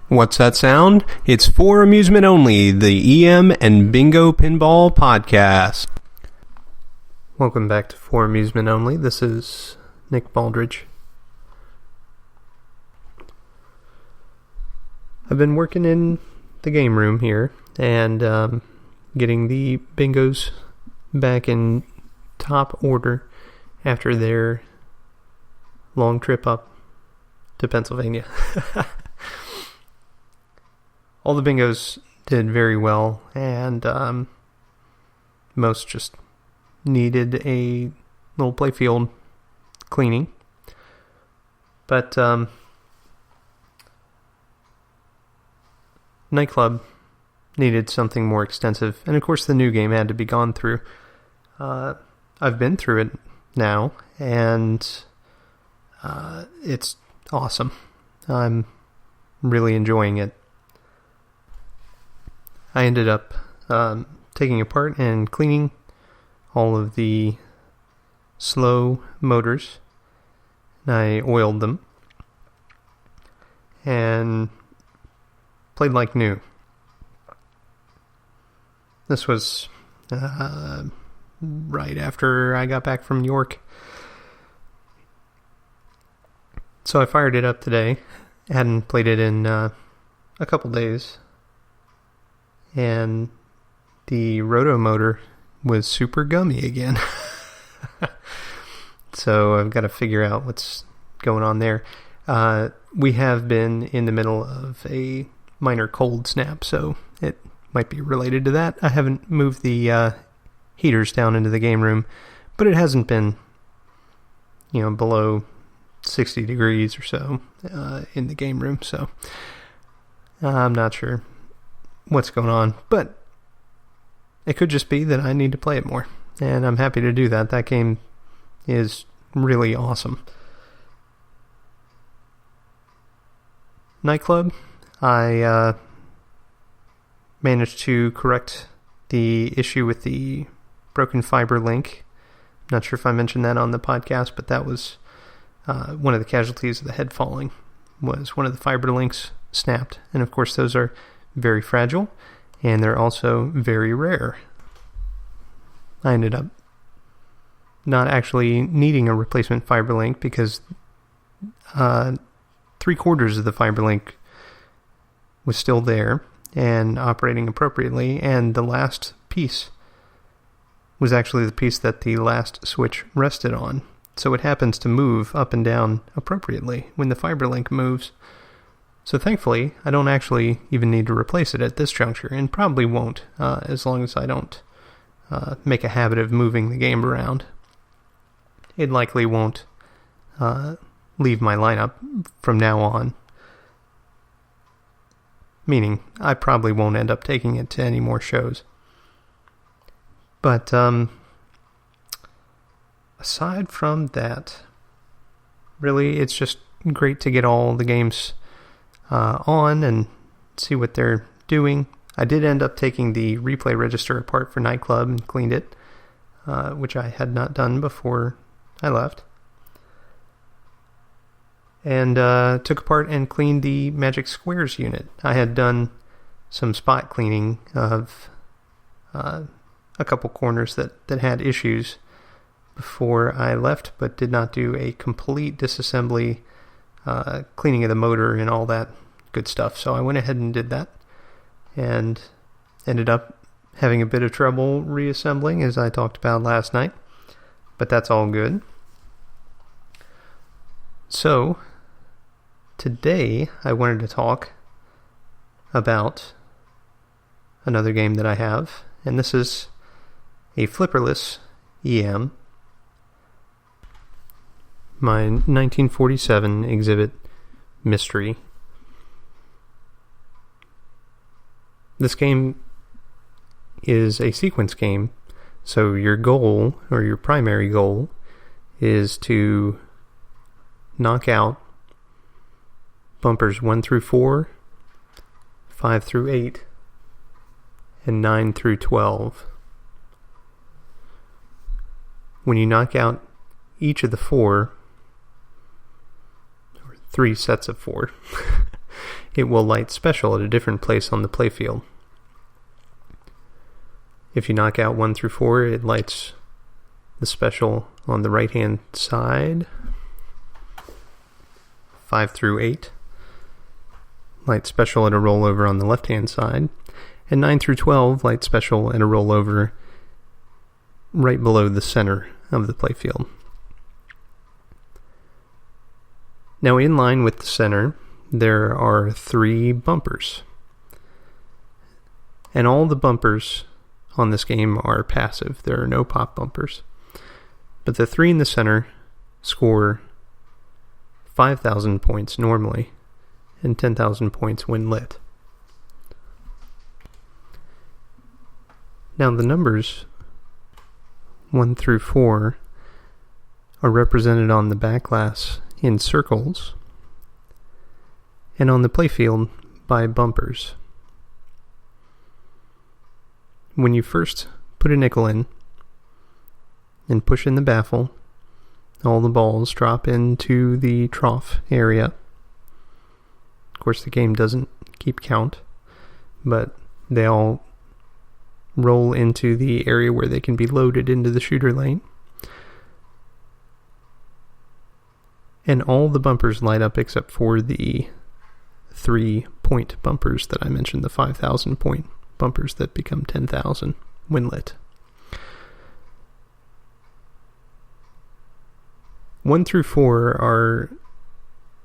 What's that sound? It's For Amusement Only, the EM and Bingo Pinball Podcast. Welcome back to For Amusement Only. This is Nick Baldridge. I've been working in the game room here and getting the bingos back in top order after their long trip up to Pennsylvania. All the bingos did very well, and most just needed a little playfield cleaning. But nightclub needed something more extensive, and of course the new game had to be gone through. I've been through it now, and it's awesome. I'm really enjoying it. I ended up taking apart and cleaning all of the slow motors, and I oiled them and played like new. This was right after I got back from New York. So I fired it up today. Hadn't played it in a couple days. And the roto motor was super gummy again. So I've got to figure out what's going on there. We have been in the middle of a minor cold snap, so it might be related to that. I haven't moved the heaters down into the game room, but it hasn't been, below 60 degrees or so in the game room, so I'm not sure what's going on, but it could just be that I need to play it more, and I'm happy to do that. That game is really awesome. Nightclub, I managed to correct the issue with the broken fiber link. Not sure if I mentioned that on the podcast, but that was one of the casualties of the head falling, was one of the fiber links snapped, and of course those are very fragile, and they're also very rare. I ended up not actually needing a replacement fiber link because 3/4 of the fiber link was still there and operating appropriately, and the last piece was actually the piece that the last switch rested on. So it happens to move up and down appropriately when the fiber link moves. So thankfully, I don't actually even need to replace it at this juncture, and probably won't, as long as I don't make a habit of moving the game around. It likely won't leave my lineup from now on, meaning I probably won't end up taking it to any more shows. But aside from that, really, it's just great to get all the games on and see what they're doing. I did end up taking the replay register apart for Nightclub and cleaned it, which I had not done before I left. And took apart and cleaned the Magic Squares unit. I had done some spot cleaning of a couple corners that had issues before I left, but did not do a complete disassembly, cleaning of the motor and all that good stuff. So I went ahead and did that, and ended up having a bit of trouble reassembling, as I talked about last night, but that's all good. So today I wanted to talk about another game that I have, and this is a flipperless EM, my 1947 exhibit Mystery. This game is a sequence game, so your goal, or your primary goal, is to knock out bumpers 1 through 4, 5 through 8, and 9 through 12. When you knock out each of the 4, or 3 sets of 4, it will light special at a different place on the playfield. If you knock out 1 through 4, it lights the special on the right-hand side. 5 through 8, light special at a rollover on the left-hand side. And 9 through 12, light special at a rollover right below the center of the playfield. Now, in line with the center, there are 3 bumpers. And all the bumpers on this game are passive. There are no pop bumpers. But the 3 in the center score 5,000 points normally and 10,000 points when lit. Now, the numbers 1 through 4 are represented on the backglass in circles and on the playfield by bumpers. When you first put a nickel in and push in the baffle, all the balls drop into the trough area. Of course, the game doesn't keep count, but they all roll into the area where they can be loaded into the shooter lane. And all the bumpers light up except for the 3 point bumpers that I mentioned, the 5,000 point bumpers that become 10,000 when lit. 1 through 4 are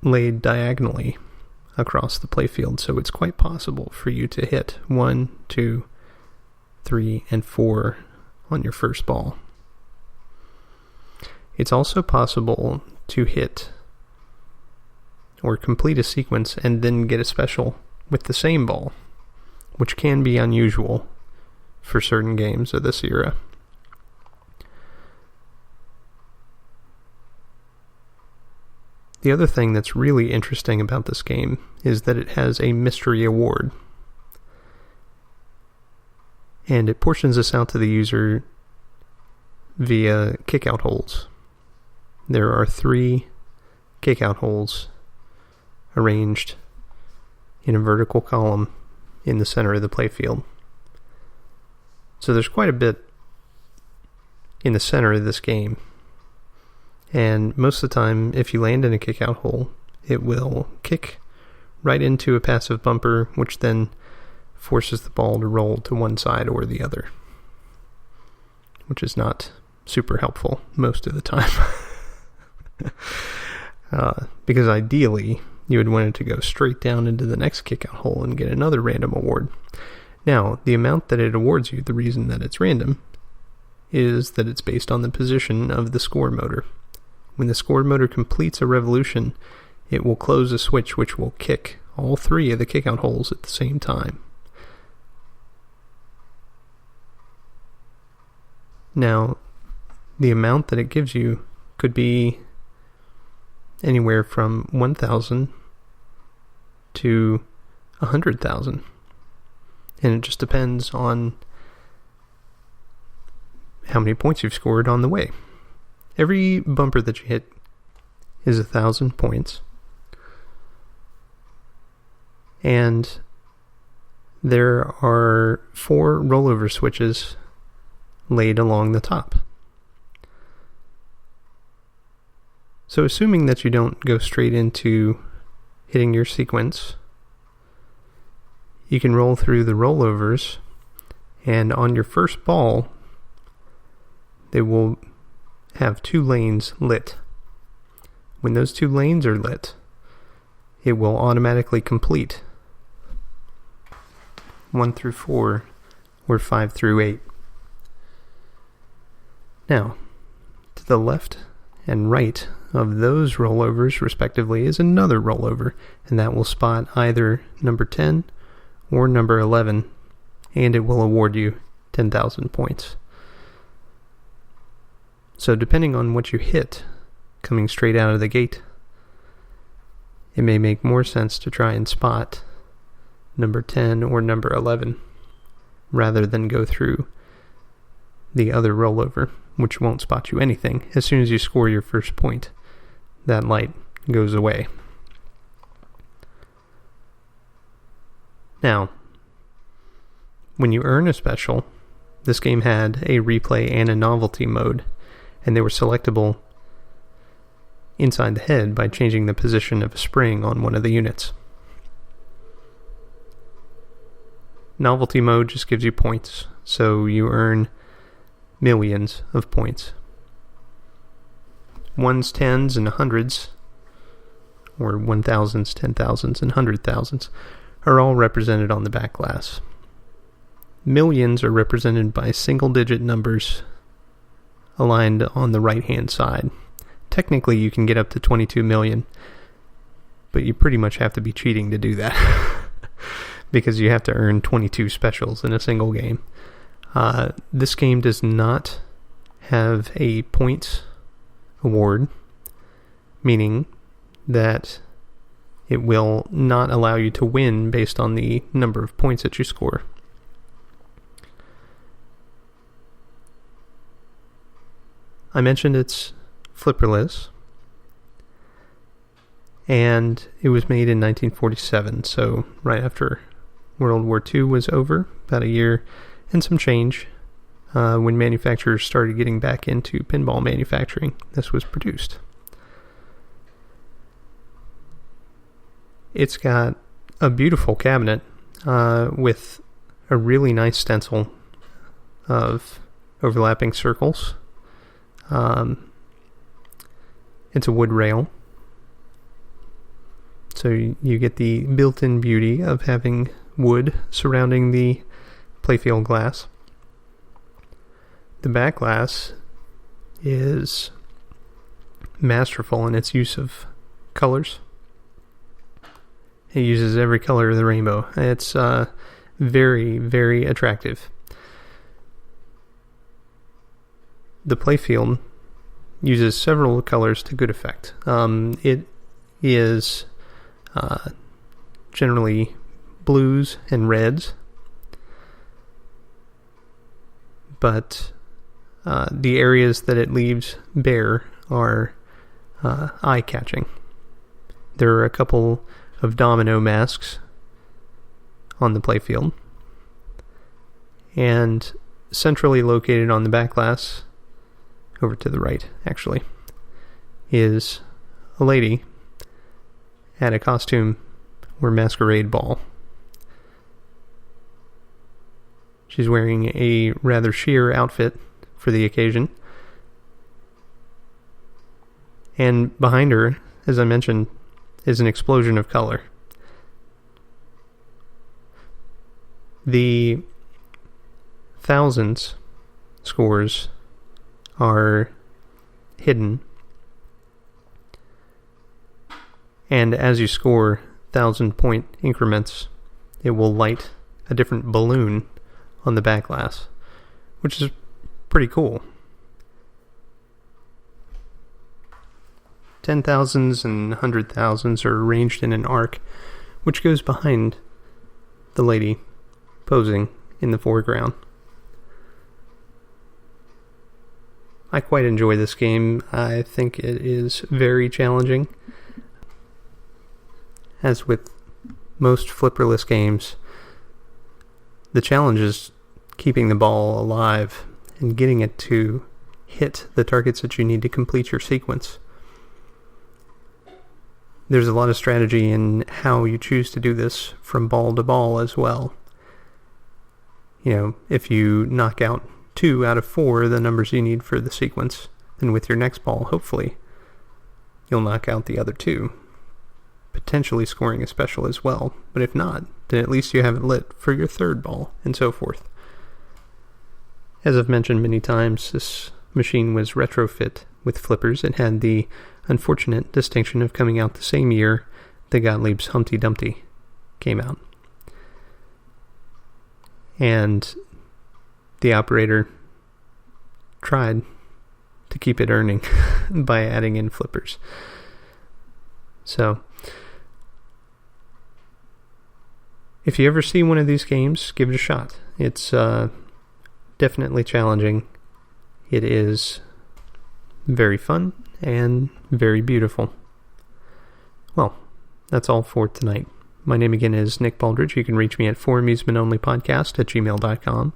laid diagonally across the playfield, so it's quite possible for you to hit 1, 2, 3, and 4 on your first ball. It's also possible to hit or complete a sequence and then get a special with the same ball, which can be unusual for certain games of this era. The other thing that's really interesting about this game is that it has a mystery award. And it portions this out to the user via kickout holes. There are 3 kickout holes arranged in a vertical column in the center of the playfield. So there's quite a bit in the center of this game. And most of the time, if you land in a kickout hole, it will kick right into a passive bumper, which then forces the ball to roll to one side or the other, which is not super helpful most of the time. Because ideally, you would want it to go straight down into the next kickout hole and get another random award. Now, the amount that it awards you, the reason that it's random, is that it's based on the position of the score motor. When the score motor completes a revolution, it will close a switch which will kick all 3 of the kickout holes at the same time. Now, the amount that it gives you could be anywhere from 1,000 to 100,000. And it just depends on how many points you've scored on the way. Every bumper that you hit is 1,000 points. And there are 4 rollover switches laid along the top. So assuming that you don't go straight into hitting your sequence, you can roll through the rollovers, and on your first ball, they will have 2 lanes lit. When those 2 lanes are lit, it will automatically complete 1 through 4 or 5 through 8. Now, to the left and right of those rollovers, respectively, is another rollover, and that will spot either number 10 or number 11, and it will award you 10,000 points. So depending on what you hit coming straight out of the gate, it may make more sense to try and spot number 10 or number 11 rather than go through the other rollover, which won't spot you anything. As soon as you score your first point, that light goes away. Now, when you earn a special, this game had a replay and a novelty mode, and they were selectable inside the head by changing the position of a spring on one of the units. Novelty mode just gives you points, so you earn millions of points. Ones, tens, and hundreds, or 1,000s, 10,000s, and 100,000s, are all represented on the backglass. Millions are represented by single-digit numbers aligned on the right-hand side. Technically, you can get up to 22 million, but you pretty much have to be cheating to do that because you have to earn 22 specials in a single game. This game does not have a points award, meaning that it will not allow you to win based on the number of points that you score. I mentioned it's flipperless, and it was made in 1947, so right after World War II was over, about a year and some change, when manufacturers started getting back into pinball manufacturing, this was produced. It's got a beautiful cabinet with a really nice stencil of overlapping circles. It's a wood rail, so you get the built-in beauty of having wood surrounding the playfield glass. The backglass is masterful in its use of colors. It uses every color of the rainbow. It's very, very attractive. The playfield uses several colors to good effect. It is generally blues and reds, but the areas that it leaves bare are eye-catching. There are a couple of domino masks on the playfield, and centrally located on the backglass, over to the right actually, is a lady at a costume or masquerade ball. She's wearing a rather sheer outfit for the occasion, and behind her, as I mentioned, is an explosion of color. The thousands scores are hidden, and as you score 1,000-point increments, it will light a different balloon on the backglass, which is pretty cool. 10,000s and 100,000s are arranged in an arc, which goes behind the lady posing in the foreground. I quite enjoy this game. I think it is very challenging. As with most flipperless games, the challenge is keeping the ball alive and getting it to hit the targets that you need to complete your sequence. There's a lot of strategy in how you choose to do this from ball to ball as well. You know, if you knock out 2 out of 4 the numbers you need for the sequence, then with your next ball, hopefully, you'll knock out the other 2, potentially scoring a special as well. But if not, then at least you have it lit for your third ball, and so forth. As I've mentioned many times, this machine was retrofit with flippers. It had the unfortunate distinction of coming out the same year the Gottlieb's Humpty Dumpty came out. And the operator tried to keep it earning by adding in flippers. So, if you ever see one of these games, give it a shot. It's definitely challenging. It is very fun and very beautiful. Well, that's all for tonight. My name again is Nick Baldridge. You can reach me at foramusementonlypodcast@gmail.com,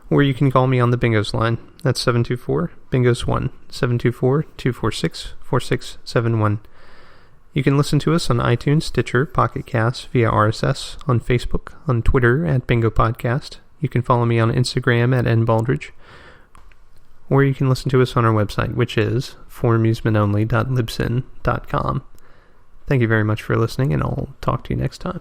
or you can call me on the Bingos line. That's 724-BINGOS1, 724-246-4671. You can listen to us on iTunes, Stitcher, Pocket Cast, via RSS, on Facebook, on Twitter at Bingo Podcast. You can follow me on Instagram at nbaldridge, or you can listen to us on our website, which is foramusementonly.libsyn.com. Thank you very much for listening, and I'll talk to you next time.